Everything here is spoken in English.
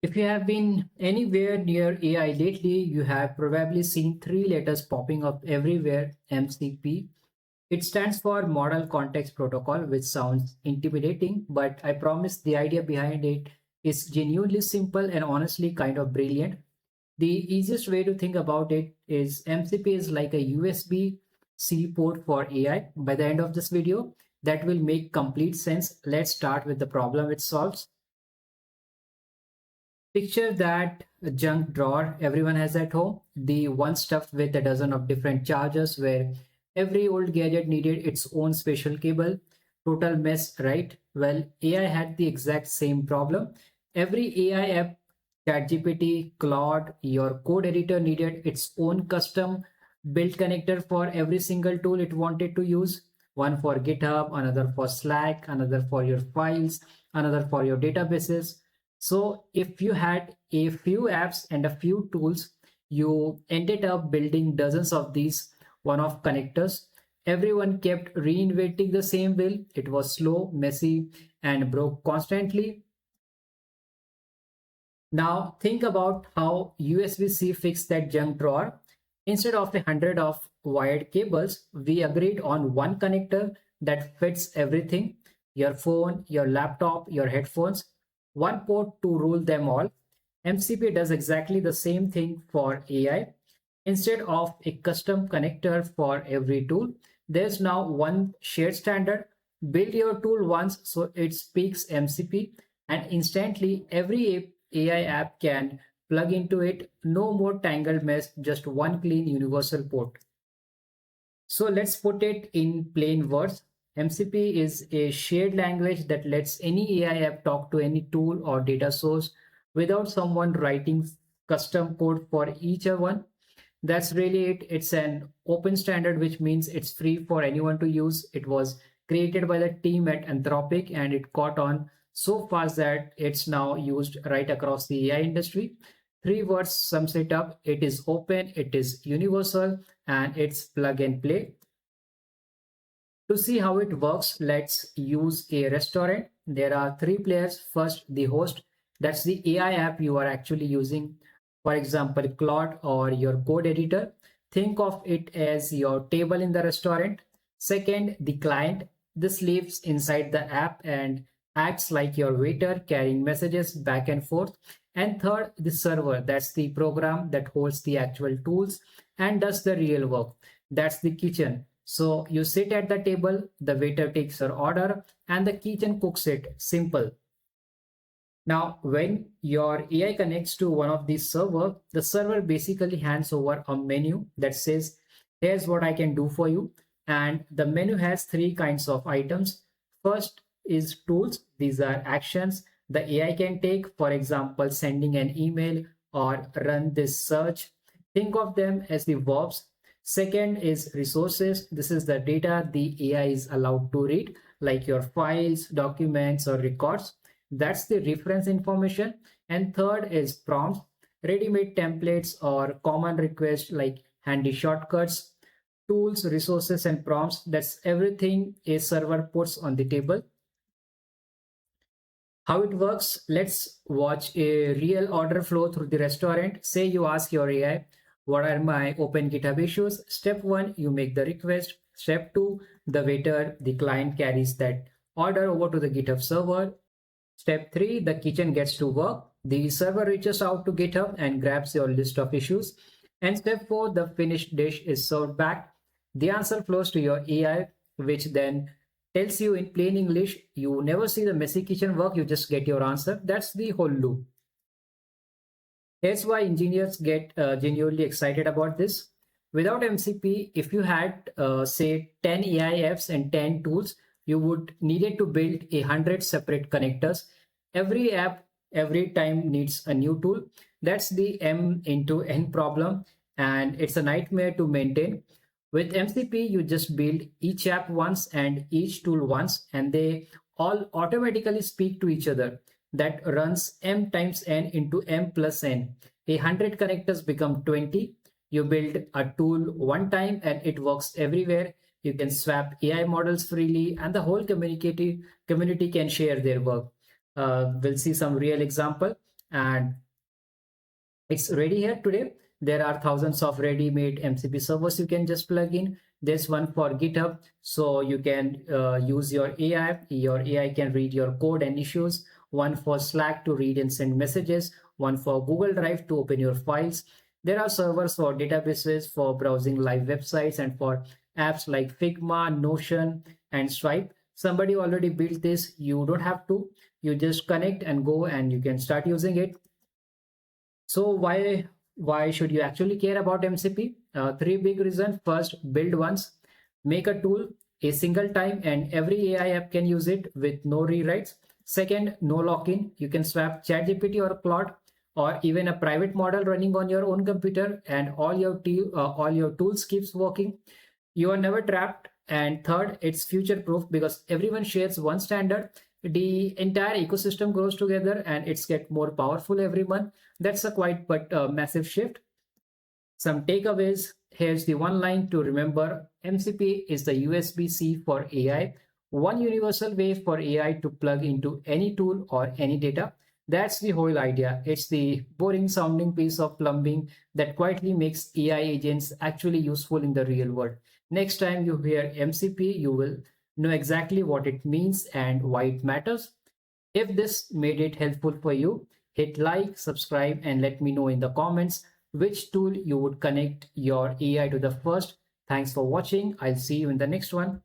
If you have been anywhere near AI lately, you have probably seen three letters popping up everywhere: MCP. It stands for Model Context Protocol, which sounds intimidating, but I promise the idea behind it is genuinely simple and honestly kind of brilliant. The easiest way to think about it is MCP is like a USB-C port for AI. By the end of this video, that will make complete sense. Let's start with the problem it solves. Picture that junk drawer everyone has at home, the one stuffed with a dozen of different chargers where every old gadget needed its own special cable. Total mess, right? Well, AI had the exact same problem. Every AI app, ChatGPT, Claude, your code editor needed its own custom built connector for every single tool it wanted to use. One for GitHub, another for Slack, another for your files, another for your databases. So if you had a few apps and a few tools, you ended up building dozens of these one-off connectors. Everyone kept reinventing the same wheel. It was slow, messy, and broke constantly. Now think about how USB-C fixed that junk drawer. Instead of 100 of wired cables, we agreed on one connector that fits everything: your phone, your laptop, your headphones, one port to rule them all. MCP does exactly the same thing for AI. Instead of a custom connector for every tool, there's now one shared standard. Build your tool once so it speaks MCP, and instantly every AI app can plug into it. No more tangled mess, just one clean universal port. So let's put it in plain words. MCP is a shared language that lets any AI app talk to any tool or data source without someone writing custom code for each one. That's really it. It's an open standard, which means it's free for anyone to use. It was created by the team at Anthropic and it caught on so fast that it's now used right across the AI industry. Three words sums it up: it is open, it is universal, and it's plug and play. To see how it works, let's use a restaurant. There are three players. First, the host. That's the AI app you are actually using. For example, Claude or your code editor. Think of it as your table in the restaurant. Second, the client. This lives inside the app and acts like your waiter, carrying messages back and forth. And third, the server. That's the program that holds the actual tools and does the real work. That's the kitchen. So you sit at the table, the waiter takes your order, and the kitchen cooks it. Simple. Now, when your AI connects to one of these servers, the server basically hands over a menu that says, here's what I can do for you. And the menu has three kinds of items. First is tools. These are actions the AI can take, for example, sending an email or run this search. Think of them as the verbs. Second is resources. This is the data the AI is allowed to read, like your files, documents, or records. That's the reference information. And third is prompts, ready-made templates or common requests like handy shortcuts, tools, resources, and prompts. That's everything a server puts on the table. How it works, let's watch a real order flow through the restaurant. Say you ask your AI, what are my open GitHub issues? Step 1, you make the request. Step 2, the waiter, the client carries that order over to the GitHub server. Step 3, the kitchen gets to work. The server reaches out to GitHub and grabs your list of issues. And step 4, the finished dish is served back. The answer flows to your AI, which then tells you in plain English, you never see the messy kitchen work, you just get your answer. That's the whole loop. Here's why engineers get genuinely excited about this. Without MCP, if you had, say, 10 AI apps and 10 tools, you would needed to build 100 separate connectors. Every app, every time needs a new tool. That's the M into N problem, and it's a nightmare to maintain. With MCP, you just build each app once and each tool once, and they all automatically speak to each other. That runs M times N into M plus N. 100 connectors become 20. You build a tool one time and it works everywhere. You can swap AI models freely, and the whole community can share their work. We'll see some real example. and it's ready here today. There are thousands of ready-made MCP servers you can just plug in. There's one for GitHub, so you can use your AI. Your AI can read your code and issues. One for Slack to read and send messages. One for Google Drive to open your files. There are servers for databases, for browsing live websites, and for apps like Figma, Notion, and Stripe. Somebody already built this. You don't have to. You just connect and go, and you can start using it. So why should you actually care about MCP? Three big reasons. First, build once, make a tool a single time, and every AI app can use it with no rewrites. Second, no lock-in. You can swap ChatGPT or Claude or even a private model running on your own computer, and all your tools keeps working. You are never trapped. And third, it's future proof because everyone shares one standard. The entire ecosystem grows together and it's get more powerful every month. That's a quite but massive shift. Some takeaways. Here's the one line to remember. MCP is the USB-C for AI, one universal way for AI to plug into any tool or any data. That's the whole idea. It's the boring sounding piece of plumbing that quietly makes AI agents actually useful in the real world. Next time you hear MCP, you will know exactly what it means and why it matters. If this made it helpful for you, hit like, subscribe, and let me know in the comments which tool you would connect your AI to the first. Thanks for watching. I'll see you in the next one.